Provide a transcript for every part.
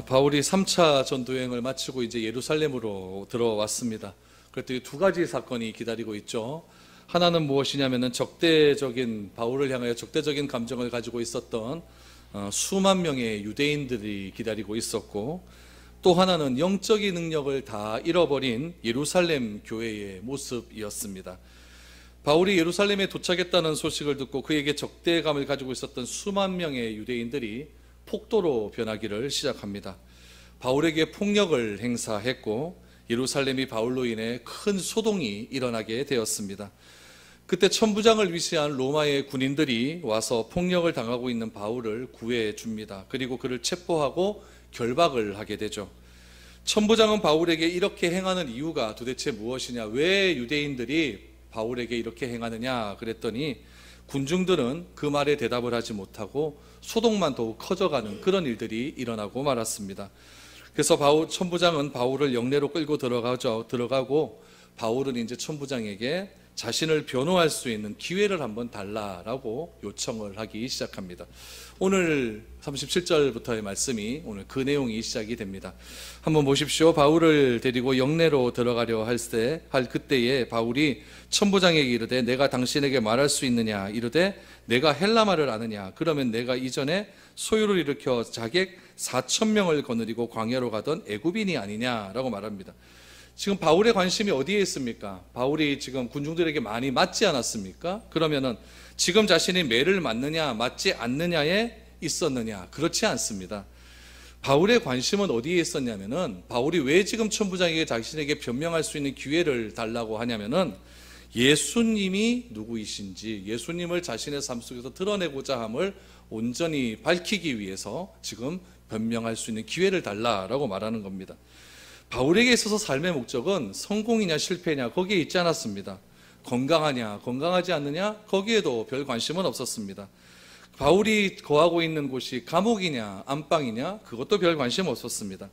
바울이 3차 전도여행을 마치고 이제 예루살렘으로 들어왔습니다. 그랬더니 두 가지 사건이 기다리고 있죠. 하나는 무엇이냐면은 바울을 향하여 적대적인 감정을 가지고 있었던 수만 명의 유대인들이 기다리고 있었고, 또 하나는 영적인 능력을 다 잃어버린 예루살렘 교회의 모습이었습니다. 바울이 예루살렘에 도착했다는 소식을 듣고 그에게 적대감을 가지고 있었던 수만 명의 유대인들이 폭도로 변하기를 시작합니다. 바울에게 폭력을 행사했고 예루살렘이 바울로 인해 큰 소동이 일어나게 되었습니다. 그때 천부장을 위시한 로마의 군인들이 와서 폭력을 당하고 있는 바울을 구해 줍니다. 그리고 그를 체포하고 결박을 하게 되죠. 천부장은 바울에게 이렇게 행하는 이유가 도대체 무엇이냐, 왜 유대인들이 바울에게 이렇게 행하느냐 그랬더니 군중들은 그 말에 대답을 하지 못하고 소동만 더욱 커져가는 그런 일들이 일어나고 말았습니다. 그래서 천부장은 바울을 영내로 끌고 들어가고 바울은 이제 천부장에게 자신을 변호할 수 있는 기회를 한번 달라라고 요청을 하기 시작합니다. 오늘 37절부터의 말씀이 오늘 그 내용이 시작이 됩니다. 한번 보십시오. 바울을 데리고 영내로 들어가려 할 그때에 바울이 천부장에게 이르되 내가 당신에게 말할 수 있느냐, 이르되 내가 헬라말을 아느냐, 그러면 내가 이전에 소요를 일으켜 자객 4,000명을 거느리고 광야로 가던 애굽인이 아니냐라고 말합니다. 지금 바울의 관심이 어디에 있습니까? 바울이 지금 군중들에게 많이 맞지 않았습니까? 그러면은 지금 자신이 매를 맞느냐 맞지 않느냐에 있었느냐? 그렇지 않습니다. 바울의 관심은 어디에 있었냐면은 바울이 왜 지금 천부장에게 자신에게 변명할 수 있는 기회를 달라고 하냐면은 예수님이 누구이신지, 예수님을 자신의 삶 속에서 드러내고자 함을 온전히 밝히기 위해서 지금 변명할 수 있는 기회를 달라라고 말하는 겁니다. 바울에게 있어서 삶의 목적은 성공이냐 실패냐 거기에 있지 않았습니다. 건강하냐 건강하지 않느냐 거기에도 별 관심은 없었습니다. 바울이 거하고 있는 곳이 감옥이냐 안방이냐 그것도 별 관심 없었습니다.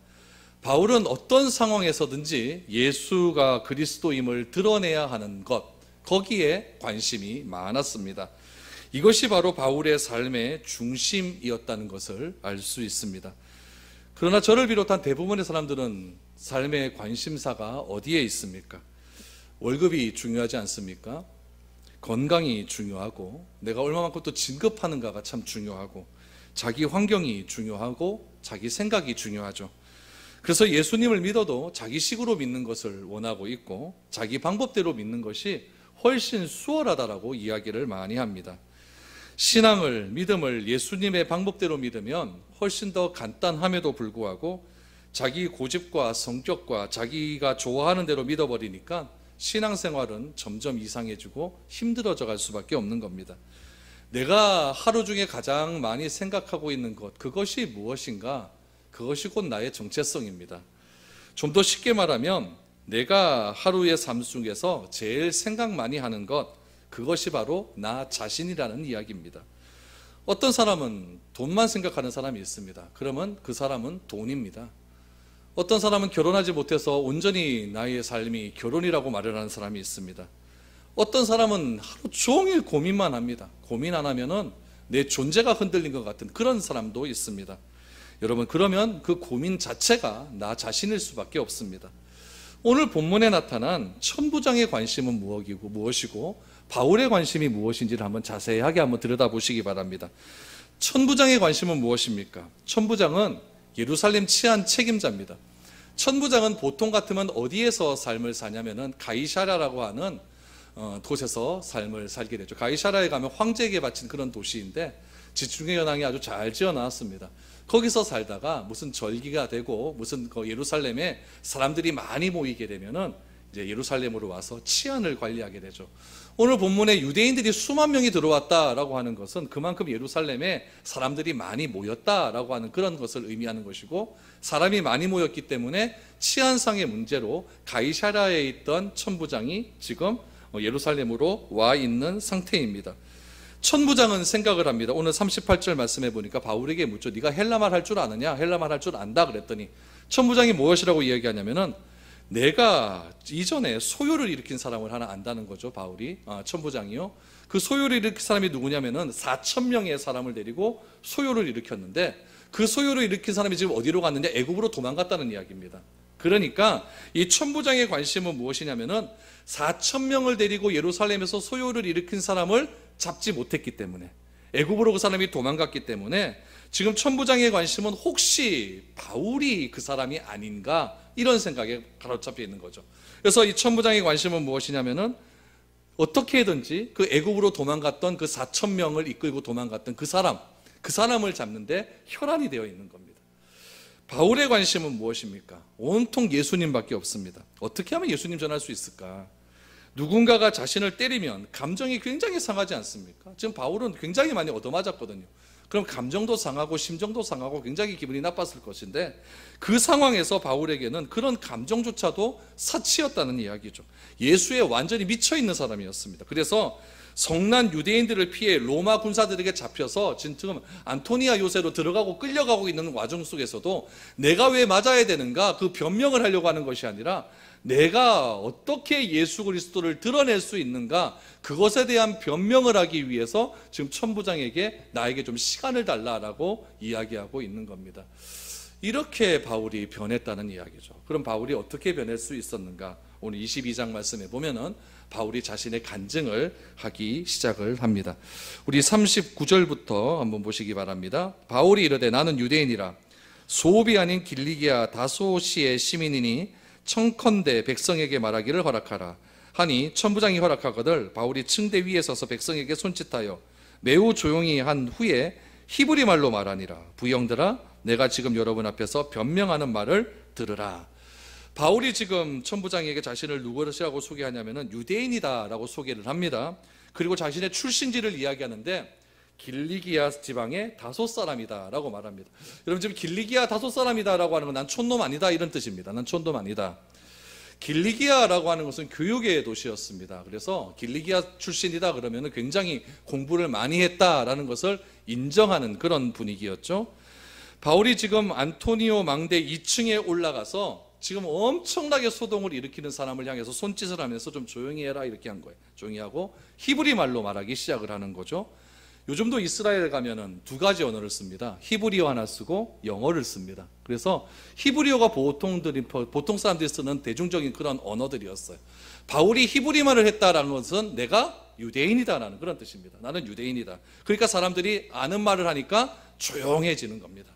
바울은 어떤 상황에서든지 예수가 그리스도임을 드러내야 하는 것, 거기에 관심이 많았습니다. 이것이 바로 바울의 삶의 중심이었다는 것을 알 수 있습니다. 그러나 저를 비롯한 대부분의 사람들은 삶의 관심사가 어디에 있습니까? 월급이 중요하지 않습니까? 건강이 중요하고 내가 얼마만큼 또 진급하는가가 참 중요하고 자기 환경이 중요하고 자기 생각이 중요하죠. 그래서 예수님을 믿어도 자기식으로 믿는 것을 원하고 있고 자기 방법대로 믿는 것이 훨씬 수월하다라고 이야기를 많이 합니다. 신앙을, 믿음을 예수님의 방법대로 믿으면 훨씬 더 간단함에도 불구하고 자기 고집과 성격과 자기가 좋아하는 대로 믿어버리니까 신앙생활은 점점 이상해지고 힘들어져 갈 수밖에 없는 겁니다. 내가 하루 중에 가장 많이 생각하고 있는 것, 그것이 무엇인가? 그것이 곧 나의 정체성입니다. 좀 더 쉽게 말하면 내가 하루의 삶 속에서 제일 생각 많이 하는 것, 그것이 바로 나 자신이라는 이야기입니다. 어떤 사람은 돈만 생각하는 사람이 있습니다. 그러면 그 사람은 돈입니다. 어떤 사람은 결혼하지 못해서 온전히 나의 삶이 결혼이라고 말을 하는 사람이 있습니다. 어떤 사람은 하루 종일 고민만 합니다. 고민 안 하면은 내 존재가 흔들린 것 같은 그런 사람도 있습니다. 여러분, 그러면 그 고민 자체가 나 자신일 수밖에 없습니다. 오늘 본문에 나타난 천부장의 관심은 무엇이고 바울의 관심이 무엇인지를 한번 자세하게 한번 들여다보시기 바랍니다. 천부장의 관심은 무엇입니까? 천부장은 예루살렘 치안 책임자입니다. 천부장은 보통 같으면 어디에서 삶을 사냐면은 가이사랴라고 하는 곳에서 삶을 살게 되죠. 가이사랴에 가면 황제에게 바친 그런 도시인데 지중해 연항이 아주 잘 지어놨습니다. 거기서 살다가 무슨 절기가 되고 무슨 예루살렘에 사람들이 많이 모이게 되면은 이제 예루살렘으로 와서 치안을 관리하게 되죠. 오늘 본문에 유대인들이 수만 명이 들어왔다라고 하는 것은 그만큼 예루살렘에 사람들이 많이 모였다라고 하는 그런 것을 의미하는 것이고, 사람이 많이 모였기 때문에 치안상의 문제로 가이사랴에 있던 천부장이 지금 예루살렘으로 와 있는 상태입니다. 천부장은 생각을 합니다. 오늘 38절 말씀해 보니까 바울에게 묻죠. 네가 헬라말 할 줄 아느냐? 헬라말 할 줄 안다 그랬더니 천부장이 무엇이라고 이야기하냐면은 내가 이전에 소요를 일으킨 사람을 하나 안다는 거죠. 바울이 천부장이요. 그 소요를 일으킨 사람이 누구냐면은 4,000명의 사람을 데리고 소요를 일으켰는데 그 소요를 일으킨 사람이 지금 어디로 갔느냐? 애굽으로 도망갔다는 이야기입니다. 그러니까 이 천부장의 관심은 무엇이냐면은 4,000명을 데리고 예루살렘에서 소요를 일으킨 사람을 잡지 못했기 때문에, 애굽으로 그 사람이 도망갔기 때문에 지금 천부장의 관심은 혹시 바울이 그 사람이 아닌가, 이런 생각에 가로잡혀 있는 거죠. 그래서 이 천부장의 관심은 무엇이냐면은 어떻게 해든지 그 애굽으로 도망갔던 그 4,000명을 이끌고 도망갔던 그 사람을 잡는데 혈안이 되어 있는 겁니다. 바울의 관심은 무엇입니까? 온통 예수님밖에 없습니다. 어떻게 하면 예수님 전할 수 있을까? 누군가가 자신을 때리면 감정이 굉장히 상하지 않습니까? 지금 바울은 굉장히 많이 얻어맞았거든요. 그럼 감정도 상하고 심정도 상하고 굉장히 기분이 나빴을 것인데, 그 상황에서 바울에게는 그런 감정조차도 사치였다는 이야기죠. 예수에 완전히 미쳐있는 사람이었습니다. 그래서 성난 유대인들을 피해 로마 군사들에게 잡혀서 지금 안토니아 요새로 들어가고 끌려가고 있는 와중 속에서도 내가 왜 맞아야 되는가, 그 변명을 하려고 하는 것이 아니라 내가 어떻게 예수 그리스도를 드러낼 수 있는가, 그것에 대한 변명을 하기 위해서 지금 천부장에게 나에게 좀 시간을 달라라고 이야기하고 있는 겁니다. 이렇게 바울이 변했다는 이야기죠. 그럼 바울이 어떻게 변할 수 있었는가? 오늘 22장 말씀에 보면은 바울이 자신의 간증을 하기 시작을 합니다. 우리 39절부터 한번 보시기 바랍니다. 바울이 이르되 나는 유대인이라 소읍이 아닌 길리기아 다소시의 시민이니 청컨대 백성에게 말하기를 허락하라 하니 천부장이 허락하거늘 바울이 층대 위에 서서 백성에게 손짓하여 매우 조용히 한 후에 히브리 말로 말하니라. 부형들아, 내가 지금 여러분 앞에서 변명하는 말을 들으라. 바울이 지금 천부장에게 자신을 누구라고 소개하냐면은 유대인이다라고 소개를 합니다. 그리고 자신의 출신지를 이야기하는데 길리기아 지방의 다소 사람이다라고 말합니다. 여러분, 지금 길리기아 다소 사람이다라고 하는 건 난 촌놈 아니다, 이런 뜻입니다. 난 촌놈 아니다. 길리기아라고 하는 것은 교육의 도시였습니다. 그래서 길리기아 출신이다 그러면 굉장히 공부를 많이 했다라는 것을 인정하는 그런 분위기였죠. 바울이 지금 안토니오 망대 2층에 올라가서 지금 엄청나게 소동을 일으키는 사람을 향해서 손짓을 하면서 좀 조용히 해라, 이렇게 한 거예요. 조용히 하고 히브리 말로 말하기 시작을 하는 거죠. 요즘도 이스라엘 가면은 두 가지 언어를 씁니다. 히브리어 하나 쓰고 영어를 씁니다. 그래서 히브리어가 보통 사람들이 쓰는 대중적인 그런 언어들이었어요. 바울이 히브리 말을 했다라는 것은 내가 유대인이다라는 그런 뜻입니다. 나는 유대인이다. 그러니까 사람들이 아는 말을 하니까 조용해지는 겁니다.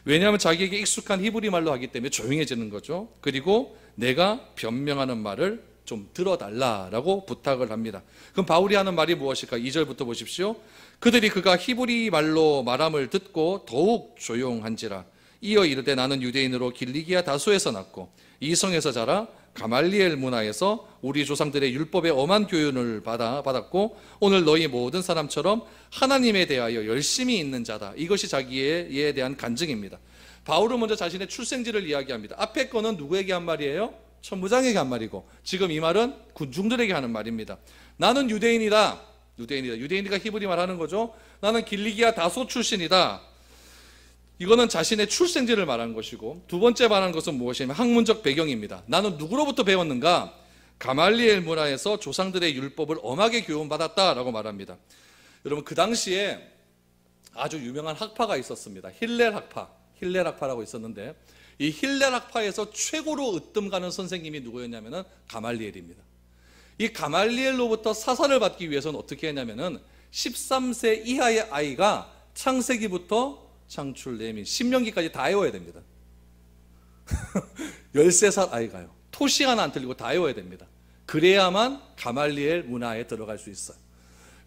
왜냐하면 자기에게 익숙한 히브리 말로 하기 때문에 조용해지는 거죠. 그리고 내가 변명하는 말을 좀 들어달라라고 부탁을 합니다. 그럼 바울이 하는 말이 무엇일까? 2절부터 보십시오. 그들이 그가 히브리 말로 말함을 듣고 더욱 조용한지라. 이어 이르되 나는 유대인으로 길리기아 다소에서 났고 이 성에서 자라 가말리엘 문화에서 우리 조상들의 율법의 엄한 교훈을 받았고 오늘 너희 모든 사람처럼 하나님에 대하여 열심히 있는 자다. 이것이 자기에 대한 간증입니다. 바울은 먼저 자신의 출생지를 이야기합니다. 앞에 거는 누구에게 한 말이에요? 천부장에게 한 말이고, 지금 이 말은 군중들에게 하는 말입니다. 나는 유대인이다. 유대인이가 히브리 말 하는 거죠. 나는 길리기아 다소 출신이다. 이거는 자신의 출생지를 말하는 것이고, 두 번째 말하는 것은 무엇이냐면 학문적 배경입니다. 나는 누구로부터 배웠는가? 가말리엘 문화에서 조상들의 율법을 엄하게 교훈받았다라고 말합니다. 여러분, 그 당시에 아주 유명한 학파가 있었습니다. 힐렐 학파라고 있었는데, 이 힐렐 학파에서 최고로 으뜸 가는 선생님이 누구였냐면은 가말리엘입니다. 이 가말리엘로부터 사사를 받기 위해서는 어떻게 했냐면은 13세 이하의 아이가 창세기부터 창출, 내민, 신명기까지 다 외워야 됩니다. 13살 아이가요. 토시 하나 안 틀리고 다 외워야 됩니다. 그래야만 가말리엘 문화에 들어갈 수 있어요.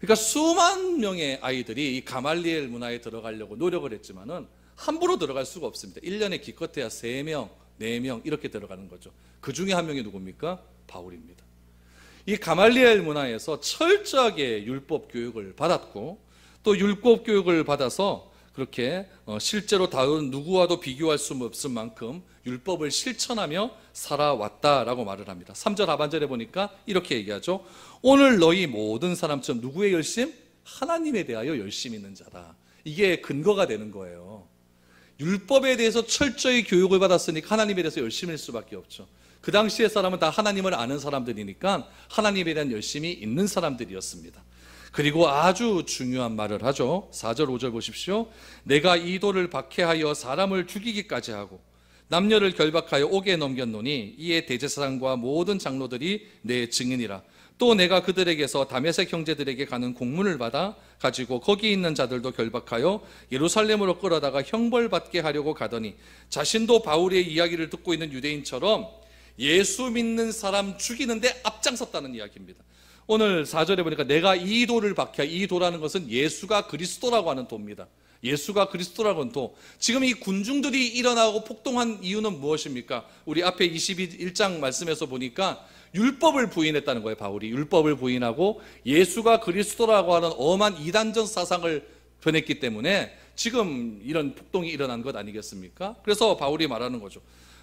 그러니까 수만 명의 아이들이 이 가말리엘 문화에 들어가려고 노력을 했지만은 함부로 들어갈 수가 없습니다. 1년에 기껏해야 3명, 4명 이렇게 들어가는 거죠. 그 중에 한 명이 누굽니까? 바울입니다. 이 가말리엘 문화에서 철저하게 율법 교육을 받았고, 또 율법 교육을 받아서 그렇게 실제로 다른 누구와도 비교할 수 없을 만큼 율법을 실천하며 살아왔다라고 말을 합니다. 3절 하반절에 보니까 이렇게 얘기하죠. 오늘 너희 모든 사람처럼 누구의 열심? 하나님에 대하여 열심 있는 자다. 이게 근거가 되는 거예요. 율법에 대해서 철저히 교육을 받았으니까 하나님에 대해서 열심일 수밖에 없죠. 그 당시의 사람은 다 하나님을 아는 사람들이니까 하나님에 대한 열심이 있는 사람들이었습니다. 그리고 아주 중요한 말을 하죠. 4절 5절 보십시오. 내가 이 돌을 박해하여 사람을 죽이기까지 하고 남녀를 결박하여 옥에 넘겼노니 이에 대제사장과 모든 장로들이 내 증인이라. 또 내가 그들에게서 다메섹 형제들에게 가는 공문을 받아 가지고 거기 있는 자들도 결박하여 예루살렘으로 끌어다가 형벌받게 하려고 가더니 자신도 바울의 이야기를 듣고 있는 유대인처럼 예수 믿는 사람 죽이는데 앞장섰다는 이야기입니다. 오늘 4절에 보니까 내가 이 돌을 박해, 이 도라는 것은 예수가 그리스도라고 하는 도입니다. 예수가 그리스도라고 하는 도. 지금 이 군중들이 일어나고 폭동한 이유는 무엇입니까? 우리 앞에 21장 말씀에서 보니까 율법을 부인했다는 거예요. 바울이 율법을 부인하고 예수가 그리스도라고 하는 엄한 이단전 사상을 변했기 때문에 지금 이런 폭동이 일어난 것 아니겠습니까? 그래서 바울이 말하는 거죠.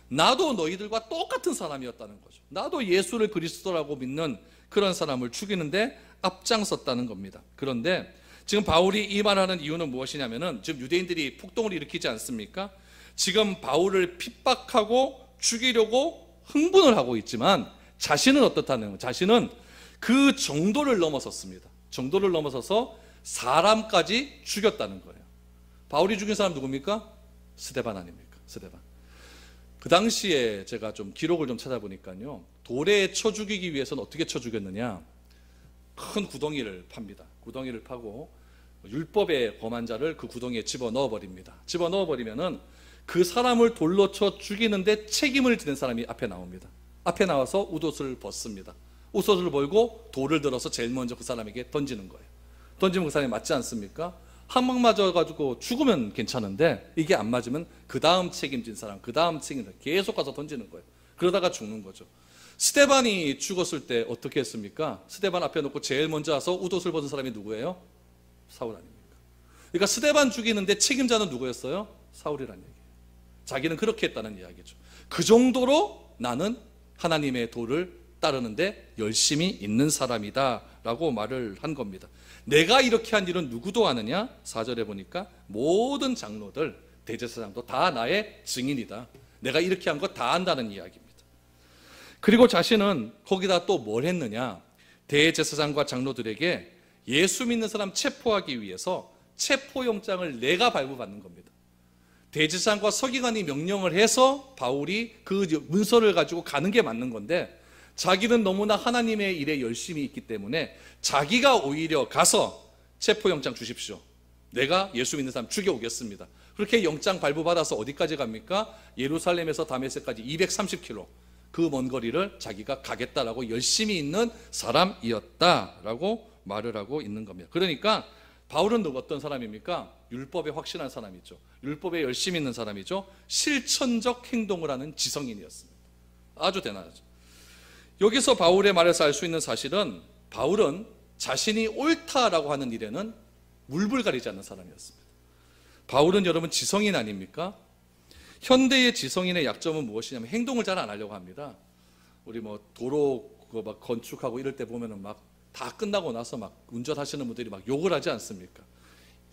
나도 너희들과 똑같은 사람이었다는 거죠. 나도 예수를 그리스도라고 믿는 그런 사람을 죽이는데 앞장섰다는 겁니다. 그런데 지금 바울이 이 말하는 이유는 무엇이냐면은 지금 유대인들이 폭동을 일으키지 않습니까? 지금 바울을 핍박하고 죽이려고 흥분을 하고 있지만 자신은 어떻다는 거예요? 자신은 그 정도를 넘어섰습니다. 정도를 넘어서서 사람까지 죽였다는 거예요. 바울이 죽인 사람 누굽니까? 스데반 아닙니까? 스데반. 그 당시에 제가 좀 기록을 좀 찾아보니까요, 돌에 쳐 죽이기 위해서는 어떻게 쳐 죽였느냐? 큰 구덩이를 팝니다. 구덩이를 파고 율법의 범한 자를 그 구덩이에 집어넣어 버립니다. 집어넣어 버리면은 그 사람을 돌로 쳐 죽이는데 책임을 지는 사람이 앞에 나옵니다. 앞에 나와서 웃옷을 벗습니다. 웃옷을 벌고 돌을 들어서 제일 먼저 그 사람에게 던지는 거예요. 던지면 그 사람이 맞지 않습니까? 한 방 맞아가지고 죽으면 괜찮은데 이게 안 맞으면 그 다음 책임진 사람, 그 다음 책임진 사람 계속 가서 던지는 거예요. 그러다가 죽는 거죠. 스데반이 죽었을 때 어떻게 했습니까? 스데반 앞에 놓고 제일 먼저 와서 웃옷을 벗은 사람이 누구예요? 사울 아닙니까? 그러니까 스데반 죽이는데 책임자는 누구였어요? 사울이라는 얘기예요. 자기는 그렇게 했다는 이야기죠. 그 정도로 나는 하나님의 도를 따르는데 열심히 있는 사람이다 라고 말을 한 겁니다. 내가 이렇게 한 일은 누구도 아느냐? 4절에 보니까 모든 장로들, 대제사장도 다 나의 증인이다. 내가 이렇게 한 거 다 안다는 이야기입니다. 그리고 자신은 거기다 또 뭘 했느냐? 대제사장과 장로들에게 예수 믿는 사람 체포하기 위해서 체포영장을 내가 발부받는 겁니다. 대제사장과 서기관이 명령을 해서 바울이 그 문서를 가지고 가는 게 맞는 건데 자기는 너무나 하나님의 일에 열심히 있기 때문에 자기가 오히려 가서 체포영장 주십시오. 내가 예수 믿는 사람 죽여오겠습니다. 그렇게 영장 발부받아서 어디까지 갑니까? 예루살렘에서 다메섹까지 230km 그 먼 거리를 자기가 가겠다라고 열심히 있는 사람이었다라고 말을 하고 있는 겁니다. 그러니까 바울은 어떤 사람입니까? 율법에 확신한 사람이죠. 율법에 열심히 있는 사람이죠. 실천적 행동을 하는 지성인이었습니다. 아주 대단하죠. 여기서 바울의 말에서 알 수 있는 사실은 바울은 자신이 옳다라고 하는 일에는 물불 가리지 않는 사람이었습니다. 바울은 여러분 지성인 아닙니까? 현대의 지성인의 약점은 무엇이냐면 행동을 잘 안 하려고 합니다. 우리 뭐 도로 그거 막 건축하고 이럴 때 보면은 막 다 끝나고 나서 막 운전하시는 분들이 막 욕을 하지 않습니까?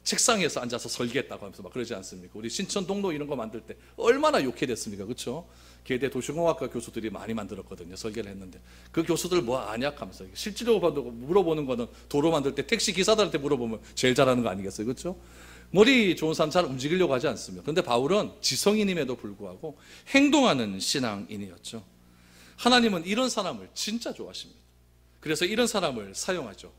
책상에서 앉아서 설계했다고 하면서 막 그러지 않습니까? 우리 신천 동로 이런 거 만들 때 얼마나 욕해 됐습니까? 그렇죠? 계대 도시공학과 교수들이 많이 만들었거든요. 설계를 했는데 그 교수들 뭐 아냐 하면서 실제로 물어보는 거는 도로 만들 때 택시 기사들한테 물어보면 제일 잘하는 거 아니겠어요? 그렇죠? 머리 좋은 사람 잘 움직이려고 하지 않습니다. 그런데 바울은 지성인임에도 불구하고 행동하는 신앙인이었죠. 하나님은 이런 사람을 진짜 좋아하십니다. 그래서 이런 사람을 사용하죠.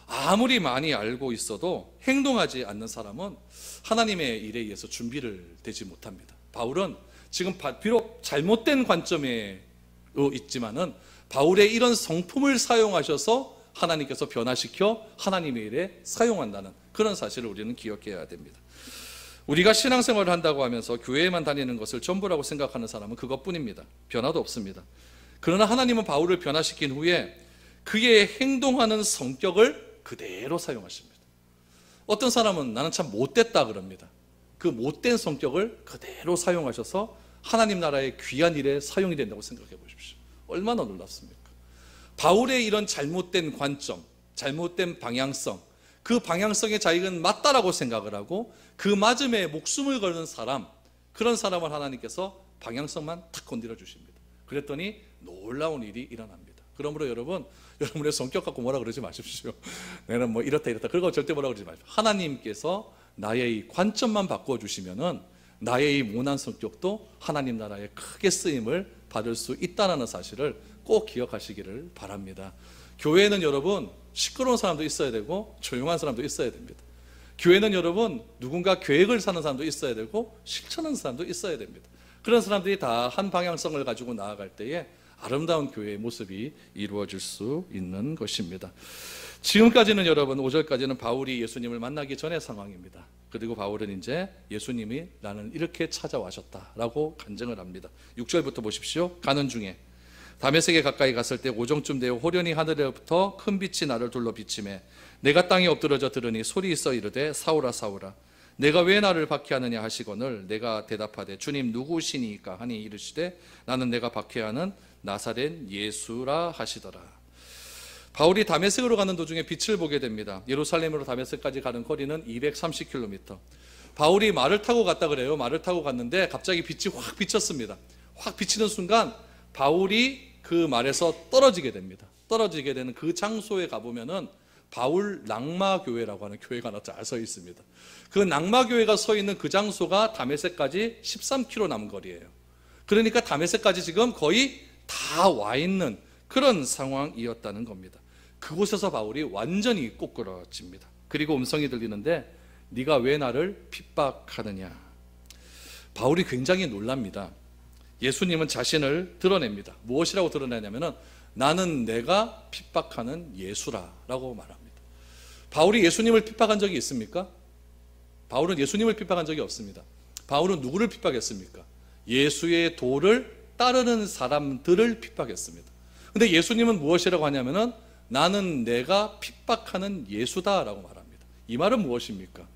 아무리 많이 알고 있어도 행동하지 않는 사람은 하나님의 일에 의해서 준비를 되지 못합니다. 바울은 지금 비록 잘못된 관점에 있지만은 바울의 이런 성품을 사용하셔서 하나님께서 변화시켜 하나님의 일에 사용한다는 그런 사실을 우리는 기억해야 됩니다. 우리가 신앙생활을 한다고 하면서 교회에만 다니는 것을 전부라고 생각하는 사람은 그것뿐입니다. 변화도 없습니다. 그러나 하나님은 바울을 변화시킨 후에 그의 행동하는 성격을 그대로 사용하십니다. 어떤 사람은 나는 참 못됐다 그럽니다. 그 못된 성격을 그대로 사용하셔서 하나님 나라의 귀한 일에 사용이 된다고 생각해 보십시오. 얼마나 놀랍습니까? 바울의 이런 잘못된 관점, 잘못된 방향성, 그 방향성에 자기는 맞다라고 생각을 하고 그 맞음에 목숨을 거는 사람, 그런 사람을 하나님께서 방향성만 탁 건드려 주십니다. 그랬더니 놀라운 일이 일어납니다. 그러므로 여러분, 여러분의 성격 갖고 뭐라 그러지 마십시오. 내는 뭐 이렇다 그러고 절대 뭐라 그러지 마십시오. 하나님께서 나의 이 관점만 바꿔주시면은 나의 이 모난 성격도 하나님 나라에 크게 쓰임을 받을 수 있다는 사실을 꼭 기억하시기를 바랍니다. 교회는 여러분, 시끄러운 사람도 있어야 되고 조용한 사람도 있어야 됩니다. 교회는 여러분, 누군가 계획을 사는 사람도 있어야 되고 실천하는 사람도 있어야 됩니다. 그런 사람들이 다 한 방향성을 가지고 나아갈 때에 아름다운 교회의 모습이 이루어질 수 있는 것입니다. 지금까지는 여러분, 5절까지는 바울이 예수님을 만나기 전의 상황입니다. 그리고 바울은 이제 예수님이 나는 이렇게 찾아와셨다라고 간증을 합니다. 6절부터 보십시오. 가는 중에 다메섹에 가까이 갔을 때 오정쯤 되어 호련히 하늘에부터 큰 빛이 나를 둘러 비치매 내가 땅에 엎드러져 들으니 소리 있어 이르되 사울아 사울아 내가 왜 나를 박해하느냐 하시거늘 내가 대답하되 주님 누구시니까 하니 이르시되 나는 내가 박해하는 나사렛 예수라 하시더라. 바울이 다메섹으로 가는 도중에 빛을 보게 됩니다. 예루살렘으로 다메섹까지 가는 거리는 230km. 바울이 말을 타고 갔다 그래요. 말을 타고 갔는데 갑자기 빛이 확 비쳤습니다. 확 비치는 순간 바울이 그 말에서 떨어지게 됩니다. 떨어지게 되는 그 장소에 가보면은 바울 낙마교회라고 하는 교회가 하나 잘 서 있습니다. 그 낙마교회가 서 있는 그 장소가 다메섹까지 13km 남은 거리예요. 그러니까 다메섹까지 지금 거의 다 와 있는 그런 상황이었다는 겁니다. 그곳에서 바울이 완전히 꼬꾸라집니다. 그리고 음성이 들리는데 네가 왜 나를 핍박하느냐. 바울이 굉장히 놀랍니다. 예수님은 자신을 드러냅니다. 무엇이라고 드러내냐면은 나는 내가 핍박하는 예수라라고 말합니다. 바울이 예수님을 핍박한 적이 있습니까? 바울은 예수님을 핍박한 적이 없습니다. 바울은 누구를 핍박했습니까? 예수의 도를 따르는 사람들을 핍박했습니다. 근데 예수님은 무엇이라고 하냐면은 나는 내가 핍박하는 예수다라고 말합니다. 이 말은 무엇입니까?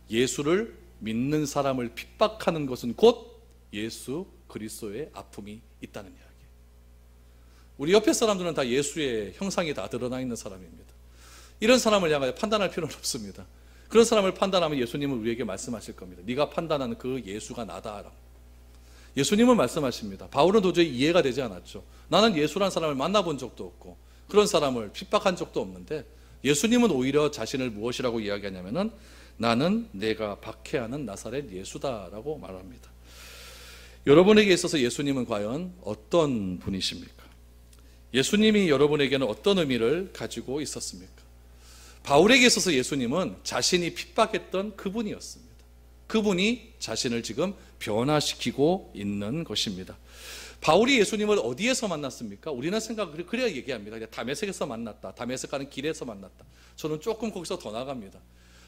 예수를 믿는 사람을 핍박하는 것은 곧 예수 그리스도의 아픔이 있다는 이야기예요. 우리 옆에 사람들은 다 예수의 형상이 다 드러나 있는 사람입니다. 이런 사람을 향하여 판단할 필요는 없습니다. 그런 사람을 판단하면 예수님은 우리에게 말씀하실 겁니다. 네가 판단하는 그 예수가 나다라고. 예수님은 말씀하십니다. 바울은 도저히 이해가 되지 않았죠. 나는 예수란 사람을 만나본 적도 없고 그런 사람을 핍박한 적도 없는데 예수님은 오히려 자신을 무엇이라고 이야기하냐면은 나는 내가 박해하는 나사렛 예수다라고 말합니다. 여러분에게 있어서 예수님은 과연 어떤 분이십니까? 예수님이 여러분에게는 어떤 의미를 가지고 있었습니까? 바울에게 있어서 예수님은 자신이 핍박했던 그분이었습니다. 그분이 자신을 지금 변화시키고 있는 것입니다. 바울이 예수님을 어디에서 만났습니까? 우리는 생각을 그래야 얘기합니다. 다메섹에서 만났다. 다메섹 가는 길에서 만났다. 저는 조금 거기서 더 나갑니다.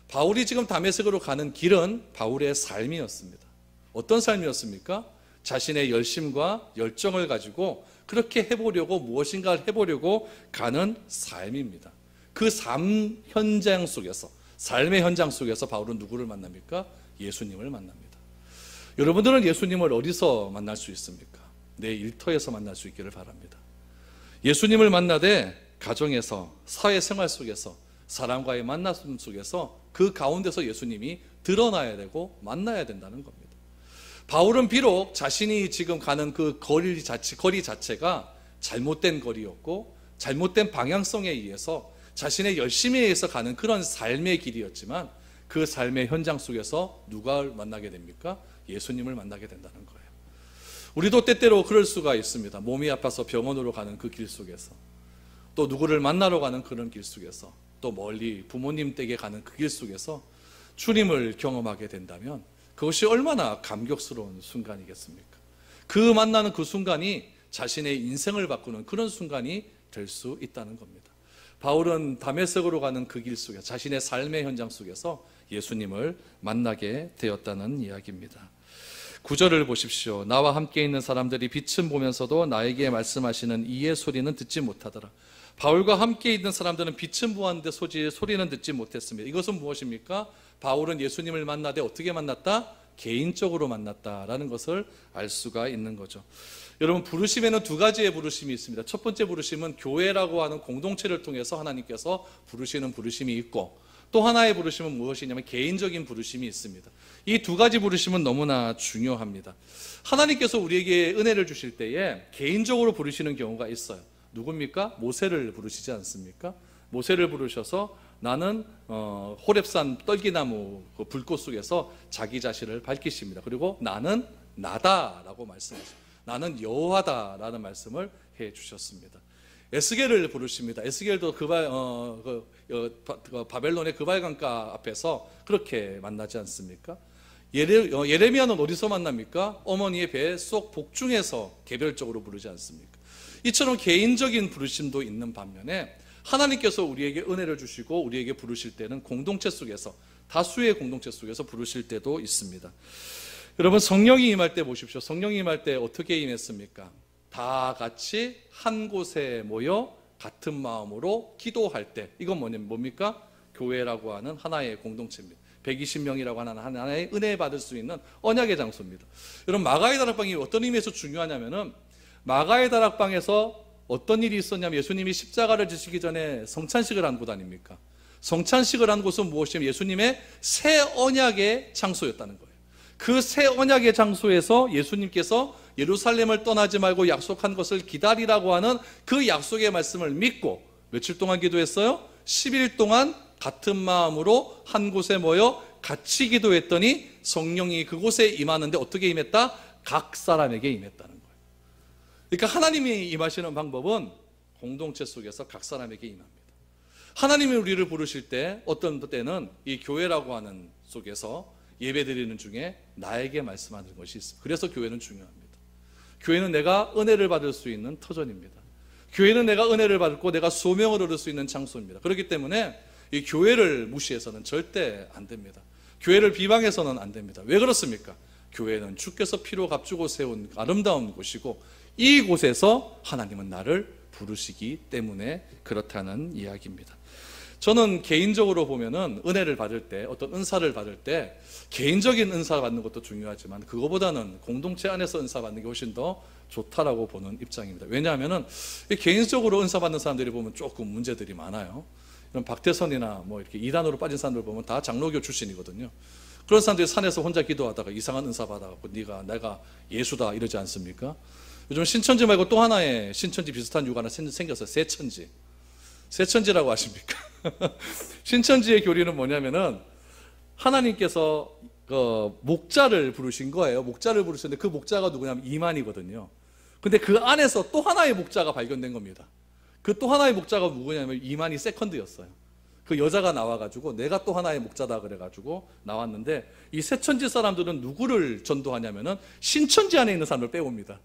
바울이 지금 다메섹으로 가는 길은 바울의 삶이었습니다. 어떤 삶이었습니까? 자신의 열심과 열정을 가지고 그렇게 해보려고 무엇인가를 해보려고 가는 삶입니다. 그 삶 현장 속에서 삶의 현장 속에서 바울은 누구를 만납니까? 예수님을 만납니다. 여러분들은 예수님을 어디서 만날 수 있습니까? 내 일터에서 만날 수 있기를 바랍니다. 예수님을 만나되 가정에서 사회생활 속에서 사람과의 만남 속에서 그 가운데서 예수님이 드러나야 되고 만나야 된다는 겁니다. 바울은 비록 자신이 지금 가는 그 거리 자체가 잘못된 거리였고 잘못된 방향성에 의해서 자신의 열심에 의해서 가는 그런 삶의 길이었지만 그 삶의 현장 속에서 누가 만나게 됩니까? 예수님을 만나게 된다는 거예요. 우리도 때때로 그럴 수가 있습니다. 몸이 아파서 병원으로 가는 그 길 속에서 또 누구를 만나러 가는 그런 길 속에서 또 멀리 부모님 댁에 가는 그 길 속에서 주님을 경험하게 된다면 그것이 얼마나 감격스러운 순간이겠습니까? 그 만나는 그 순간이 자신의 인생을 바꾸는 그런 순간이 될 수 있다는 겁니다. 바울은 다메섹으로 가는 그 길 속에 자신의 삶의 현장 속에서 예수님을 만나게 되었다는 이야기입니다. 9절을 보십시오. 나와 함께 있는 사람들이 빛은 보면서도 나에게 말씀하시는 이의 소리는 듣지 못하더라. 바울과 함께 있는 사람들은 빛은 보았는데 소리는 듣지 못했습니다. 이것은 무엇입니까? 바울은 예수님을 만나되 어떻게 만났다? 개인적으로 만났다라는 것을 알 수가 있는 거죠. 여러분, 부르심에는 두 가지의 부르심이 있습니다. 첫 번째 부르심은 교회라고 하는 공동체를 통해서 하나님께서 부르시는 부르심이 있고, 또 하나의 부르심은 무엇이냐면 개인적인 부르심이 있습니다. 이 두 가지 부르심은 너무나 중요합니다. 하나님께서 우리에게 은혜를 주실 때에 개인적으로 부르시는 경우가 있어요. 누굽니까? 모세를 부르시지 않습니까? 모세를 부르셔서 나는 호렙산 떨기나무 그 불꽃 속에서 자기 자신을 밝히십니다. 그리고 나는 나다라고 말씀하십니다. 나는 여호와다라는 말씀을 해 주셨습니다. 에스겔을 부르십니다. 에스겔도 바벨론의 그발강가 앞에서 그렇게 만나지 않습니까? 예레미야는 어디서 만납니까? 어머니의 배 속 복중에서 개별적으로 부르지 않습니까? 이처럼 개인적인 부르심도 있는 반면에 하나님께서 우리에게 은혜를 주시고 우리에게 부르실 때는 공동체 속에서, 다수의 공동체 속에서 부르실 때도 있습니다. 여러분, 성령이 임할 때 보십시오. 성령이 임할 때 어떻게 임했습니까? 다 같이 한 곳에 모여 같은 마음으로 기도할 때, 이건 뭡니까? 교회라고 하는 하나의 공동체입니다. 120명이라고 하는 하나의 은혜 받을 수 있는 언약의 장소입니다. 여러분, 마가의 다락방이 어떤 의미에서 중요하냐면은, 마가의 다락방에서 어떤 일이 있었냐면, 예수님이 십자가를 지시기 전에 성찬식을 한 곳 아닙니까? 성찬식을 한 곳은 무엇이냐면 예수님의 새 언약의 장소였다는 거예요. 그 새 언약의 장소에서 예수님께서 예루살렘을 떠나지 말고 약속한 것을 기다리라고 하는 그 약속의 말씀을 믿고 며칠 동안 기도했어요? 10일 동안 같은 마음으로 한 곳에 모여 같이 기도했더니 성령이 그곳에 임하는데 어떻게 임했다? 각 사람에게 임했다는 거예요. 그러니까 하나님이 임하시는 방법은 공동체 속에서 각 사람에게 임합니다. 하나님이 우리를 부르실 때 어떤 때는 이 교회라고 하는 속에서 예배드리는 중에 나에게 말씀하는 것이 있습니다. 그래서 교회는 중요합니다. 교회는 내가 은혜를 받을 수 있는 터전입니다. 교회는 내가 은혜를 받고 내가 소명을 얻을 수 있는 장소입니다. 그렇기 때문에 이 교회를 무시해서는 절대 안 됩니다. 교회를 비방해서는 안 됩니다. 왜 그렇습니까? 교회는 주께서 피로 값주고 세운 아름다운 곳이고 이 곳에서 하나님은 나를 부르시기 때문에 그렇다는 이야기입니다. 저는 개인적으로 보면은 은혜를 받을 때, 어떤 은사를 받을 때 개인적인 은사 받는 것도 중요하지만 그거보다는 공동체 안에서 은사 받는 게 훨씬 더 좋다라고 보는 입장입니다. 왜냐하면은 개인적으로 은사 받는 사람들이 보면 조금 문제들이 많아요. 박태선이나 뭐 이렇게 이단으로 빠진 사람들 보면 다 장로교 출신이거든요. 그런 사람들이 산에서 혼자 기도하다가 이상한 은사 받아갖고 내가 예수다 이러지 않습니까? 요즘 신천지 말고 또 하나의 신천지 비슷한 유가 하나 생겼어요. 새천지. 새천지라고 아십니까? 신천지의 교리는 뭐냐면은 하나님께서 목자를 부르신 거예요. 목자를 부르셨는데 그 목자가 누구냐면 이만이거든요. 근데 그 안에서 또 하나의 목자가 발견된 겁니다. 그 또 하나의 목자가 누구냐면 이만이 세컨드였어요. 그 여자가 나와가지고 내가 또 하나의 목자다 그래가지고 나왔는데 이 새천지 사람들은 누구를 전도하냐면은 신천지 안에 있는 사람을 빼옵니다.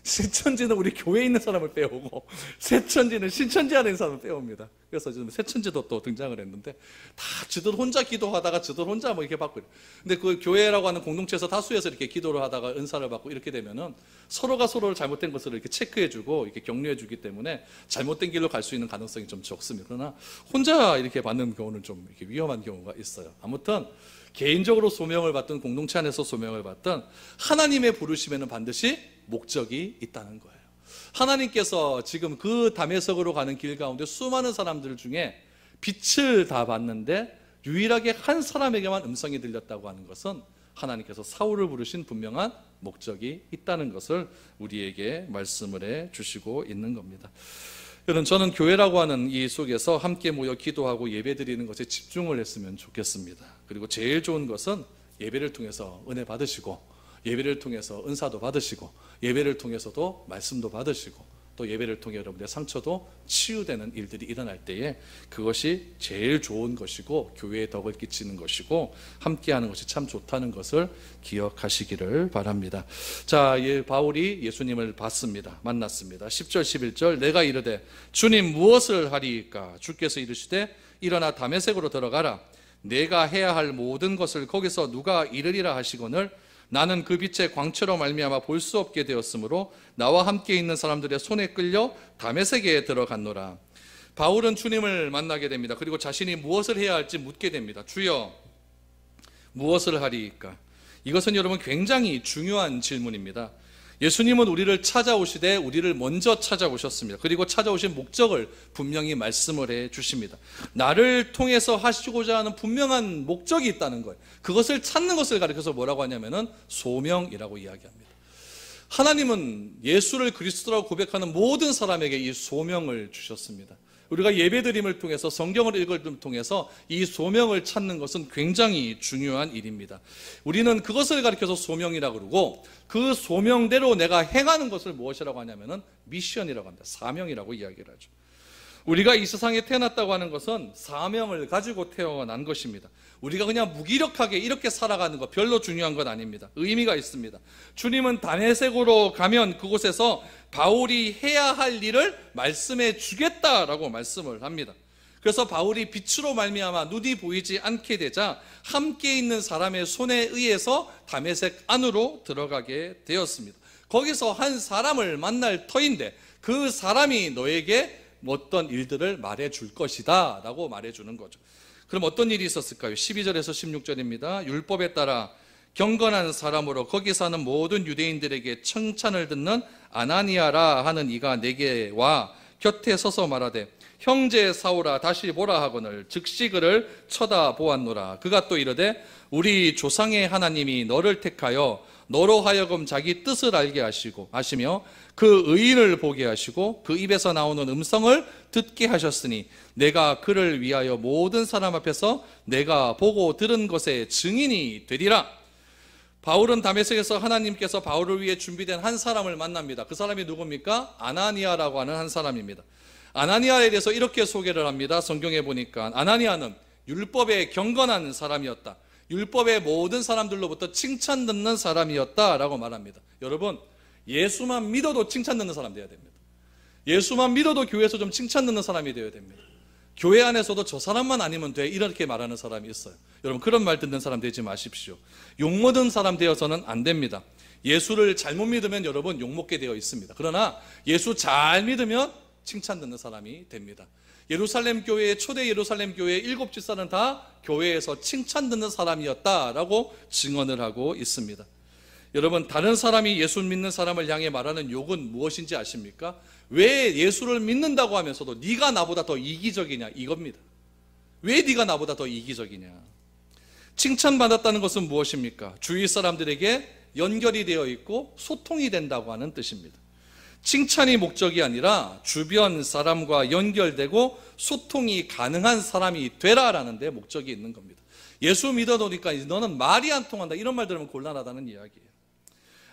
신천지는 우리 교회에 있는 사람을 빼오고 새천지는 신천지 안에 있는 사람을 빼옵니다. 그래서 지금 새천지도 또 등장을 했는데 다 지들 혼자 기도하다가 지들 혼자 뭐 이렇게 받고, 근데 그 교회라고 하는 공동체에서 다수에서 이렇게 기도를 하다가 은사를 받고 이렇게 되면은 서로가 서로를 잘못된 것을 이렇게 체크해주고 이렇게 격려해주기 때문에 잘못된 길로 갈 수 있는 가능성이 좀 적습니다. 그러나 혼자 이렇게 받는 경우는 좀 이렇게 위험한 경우가 있어요. 아무튼 개인적으로 소명을 받든 공동체 안에서 소명을 받든 하나님의 부르심에는 반드시 목적이 있다는 거예요. 하나님께서 지금 그 다메섹으로 가는 길 가운데 수많은 사람들 중에 빛을 다 봤는데 유일하게 한 사람에게만 음성이 들렸다고 하는 것은 하나님께서 사울을 부르신 분명한 목적이 있다는 것을 우리에게 말씀을 해 주시고 있는 겁니다. 여러분, 저는 교회라고 하는 이 속에서 함께 모여 기도하고 예배드리는 것에 집중을 했으면 좋겠습니다. 그리고 제일 좋은 것은 예배를 통해서 은혜 받으시고 예배를 통해서 은사도 받으시고 예배를 통해서도 말씀도 받으시고 또 예배를 통해 여러분의 상처도 치유되는 일들이 일어날 때에 그것이 제일 좋은 것이고 교회에 덕을 끼치는 것이고 함께하는 것이 참 좋다는 것을 기억하시기를 바랍니다. 자, 바울이 예수님을 봤습니다. 만났습니다. 10절 11절 내가 이르되 주님 무엇을 하리이까? 주께서 이르시되 일어나 다메섹으로 들어가라. 내가 해야 할 모든 것을 거기서 누가 이르리라 하시거늘 나는 그 빛의 광채로 말미암아 볼 수 없게 되었으므로 나와 함께 있는 사람들의 손에 끌려 다메섹에 들어갔노라. 바울은 주님을 만나게 됩니다. 그리고 자신이 무엇을 해야 할지 묻게 됩니다. 주여 무엇을 하리이까? 이것은 여러분 굉장히 중요한 질문입니다. 예수님은 우리를 찾아오시되 우리를 먼저 찾아오셨습니다. 그리고 찾아오신 목적을 분명히 말씀을 해 주십니다. 나를 통해서 하시고자 하는 분명한 목적이 있다는 거예요. 그것을 찾는 것을 가리켜서 뭐라고 하냐면은 소명이라고 이야기합니다. 하나님은 예수를 그리스도라고 고백하는 모든 사람에게 이 소명을 주셨습니다. 우리가 예배드림을 통해서 성경을 읽음을 통해서 이 소명을 찾는 것은 굉장히 중요한 일입니다. 우리는 그것을 가리켜서 소명이라고 그러고, 그 소명대로 내가 행하는 것을 무엇이라고 하냐면은 미션이라고 합니다. 사명이라고 이야기를 하죠. 우리가 이 세상에 태어났다고 하는 것은 사명을 가지고 태어난 것입니다. 우리가 그냥 무기력하게 이렇게 살아가는 것 별로 중요한 건 아닙니다. 의미가 있습니다. 주님은 다메섹으로 가면 그곳에서 바울이 해야 할 일을 말씀해 주겠다라고 말씀을 합니다. 그래서 바울이 빛으로 말미암아 눈이 보이지 않게 되자 함께 있는 사람의 손에 의해서 다메섹 안으로 들어가게 되었습니다. 거기서 한 사람을 만날 터인데 그 사람이 너에게 어떤 일들을 말해줄 것이다 라고 말해주는 거죠. 그럼 어떤 일이 있었을까요? 12절에서 16절입니다. 율법에 따라 경건한 사람으로 거기 사는 모든 유대인들에게 칭찬을 듣는 아나니아라 하는 이가 내게 와 곁에 서서 말하되 형제 사울아 다시 보라 하거늘 즉시 그를 쳐다보았노라. 그가 또 이르되 우리 조상의 하나님이 너를 택하여 너로 하여금 자기 뜻을 알게 하시며 그 의인을 보게 하시고 그 입에서 나오는 음성을 듣게 하셨으니 내가 그를 위하여 모든 사람 앞에서 내가 보고 들은 것의 증인이 되리라. 바울은 다메섹에서 하나님께서 바울을 위해 준비된 한 사람을 만납니다. 그 사람이 누굽니까? 아나니아라고 하는 한 사람입니다. 아나니아에 대해서 이렇게 소개를 합니다. 성경에 보니까 아나니아는 율법에 경건한 사람이었다. 율법의 모든 사람들로부터 칭찬 듣는 사람이었다라고 말합니다. 여러분, 예수만 믿어도 칭찬 듣는 사람 되어야 됩니다. 예수만 믿어도 교회에서 좀 칭찬 듣는 사람이 되어야 됩니다. 교회 안에서도 저 사람만 아니면 돼 이렇게 말하는 사람이 있어요. 여러분, 그런 말 듣는 사람 되지 마십시오. 욕먹은 사람 되어서는 안 됩니다. 예수를 잘못 믿으면 여러분 욕먹게 되어 있습니다. 그러나 예수 잘 믿으면 칭찬 듣는 사람이 됩니다. 예루살렘 교회의 초대 예루살렘 교회의 7 집사는 다 교회에서 칭찬 듣는 사람이었다라고 증언을 하고 있습니다. 여러분, 다른 사람이 예수 믿는 사람을 향해 말하는 욕은 무엇인지 아십니까? 왜 예수를 믿는다고 하면서도 네가 나보다 더 이기적이냐, 이겁니다. 왜 네가 나보다 더 이기적이냐. 칭찬받았다는 것은 무엇입니까? 주위 사람들에게 연결이 되어 있고 소통이 된다고 하는 뜻입니다. 칭찬이 목적이 아니라 주변 사람과 연결되고 소통이 가능한 사람이 되라라는 데 목적이 있는 겁니다. 예수 믿어놓으니까 너는 말이 안 통한다, 이런 말 들으면 곤란하다는 이야기예요.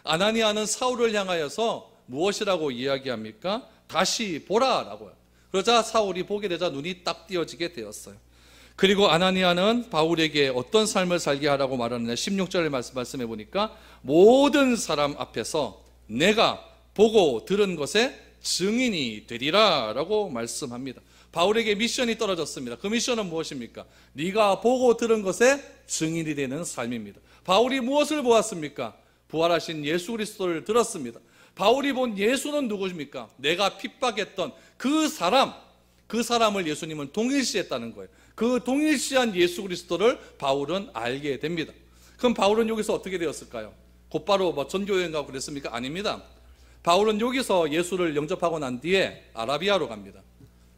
아나니아는 사울을 향하여서 무엇이라고 이야기합니까? 다시 보라라고요. 그러자 사울이 보게 되자 눈이 딱 띄어지게 되었어요. 그리고 아나니아는 바울에게 어떤 삶을 살게 하라고 말하느냐. 16절을 말씀해 보니까 모든 사람 앞에서 내가 보고 들은 것에 증인이 되리라 라고 말씀합니다. 바울에게 미션이 떨어졌습니다. 그 미션은 무엇입니까? 네가 보고 들은 것에 증인이 되는 삶입니다. 바울이 무엇을 보았습니까? 부활하신 예수 그리스도를 들었습니다. 바울이 본 예수는 누구십니까? 내가 핍박했던 그 사람을 예수님은 동일시했다는 거예요. 그 동일시한 예수 그리스도를 바울은 알게 됩니다. 그럼 바울은 여기서 어떻게 되었을까요? 곧바로 전교여행 가고 그랬습니까? 아닙니다. 바울은 여기서 예수를 영접하고 난 뒤에 아라비아로 갑니다.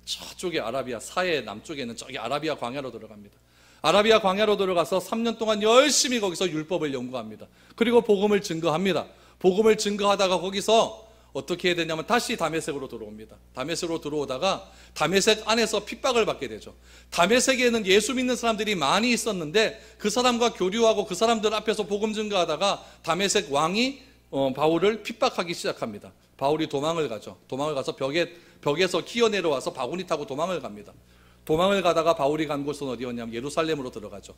저쪽에 아라비아, 사해 남쪽에 있는 저기 아라비아 광야로 들어갑니다. 아라비아 광야로 들어가서 3년 동안 열심히 거기서 율법을 연구합니다. 그리고 복음을 증거합니다. 복음을 증거하다가 거기서 어떻게 해야 되냐면 다시 다메섹으로 들어옵니다. 다메섹으로 들어오다가 다메섹 안에서 핍박을 받게 되죠. 다메섹에는 예수 믿는 사람들이 많이 있었는데 그 사람과 교류하고 그 사람들 앞에서 복음 증거하다가 다메섹 왕이 바울을 핍박하기 시작합니다. 바울이 도망을 가죠. 도망을 가서 벽에서 기어 내려와서 바구니 타고 도망을 갑니다. 도망을 가다가 바울이 간 곳은 어디였냐면 예루살렘으로 들어가죠.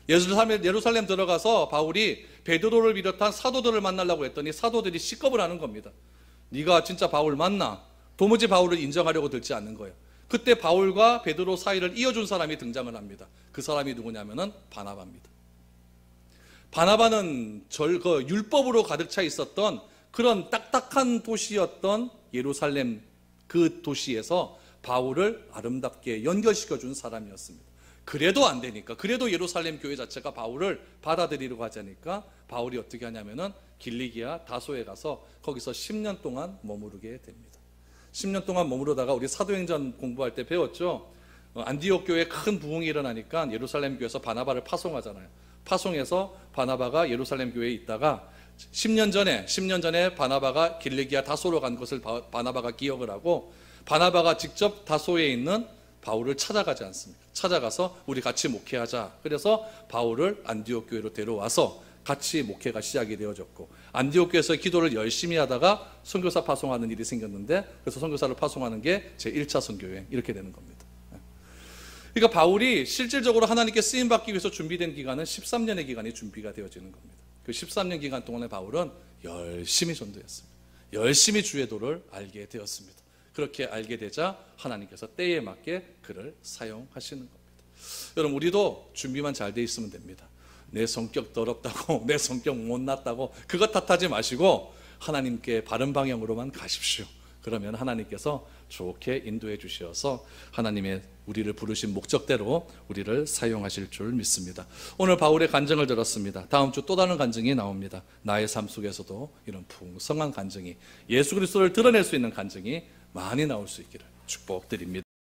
예루살렘 들어가서 바울이 베드로를 비롯한 사도들을 만나려고 했더니 사도들이 시겁을 하는 겁니다. 네가 진짜 바울 맞나? 도무지 바울을 인정하려고 들지 않는 거예요. 그때 바울과 베드로 사이를 이어준 사람이 등장을 합니다. 그 사람이 누구냐면은 바나바입니다. 바나바는 율법으로 가득 차 있었던 그런 딱딱한 도시였던 예루살렘 그 도시에서 바울을 아름답게 연결시켜준 사람이었습니다. 그래도 안 되니까, 그래도 예루살렘 교회 자체가 바울을 받아들이려고 하자니까 바울이 어떻게 하냐면은 길리기아 다소에 가서 거기서 10년 동안 머무르게 됩니다. 10년 동안 머무르다가 우리 사도행전 공부할 때 배웠죠. 안디옥 교회에 큰 부흥이 일어나니까 예루살렘 교회에서 바나바를 파송하잖아요. 파송해서 바나바가 예루살렘 교회에 있다가 10년 전에 바나바가 길르기아 다소로 간 것을 바나바가 기억을 하고 바나바가 직접 다소에 있는 바울을 찾아가지 않습니까? 찾아가서 우리 같이 목회하자. 그래서 바울을 안디옥 교회로 데려와서 같이 목회가 시작이 되어졌고 안디옥 교회에서 기도를 열심히 하다가 선교사 파송하는 일이 생겼는데 그래서 선교사를 파송하는 게 제1차 선교여행 이렇게 되는 겁니다. 그러니까 바울이 실질적으로 하나님께 쓰임받기 위해서 준비된 기간은 13년의 기간이 준비가 되어지는 겁니다. 그 13년 기간 동안에 바울은 열심히 전도했습니다. 열심히 주의 도를 알게 되었습니다. 그렇게 알게 되자 하나님께서 때에 맞게 그를 사용하시는 겁니다. 여러분 우리도 준비만 잘 돼 있으면 됩니다. 내 성격 더럽다고 내 성격 못났다고 그것 탓하지 마시고 하나님께 바른 방향으로만 가십시오. 그러면 하나님께서 좋게 인도해 주셔서 하나님의 우리를 부르신 목적대로 우리를 사용하실 줄 믿습니다. 오늘 바울의 간증을 들었습니다. 다음 주 또 다른 간증이 나옵니다. 나의 삶 속에서도 이런 풍성한 간증이 예수 그리스도를 드러낼 수 있는 간증이 많이 나올 수 있기를 축복드립니다.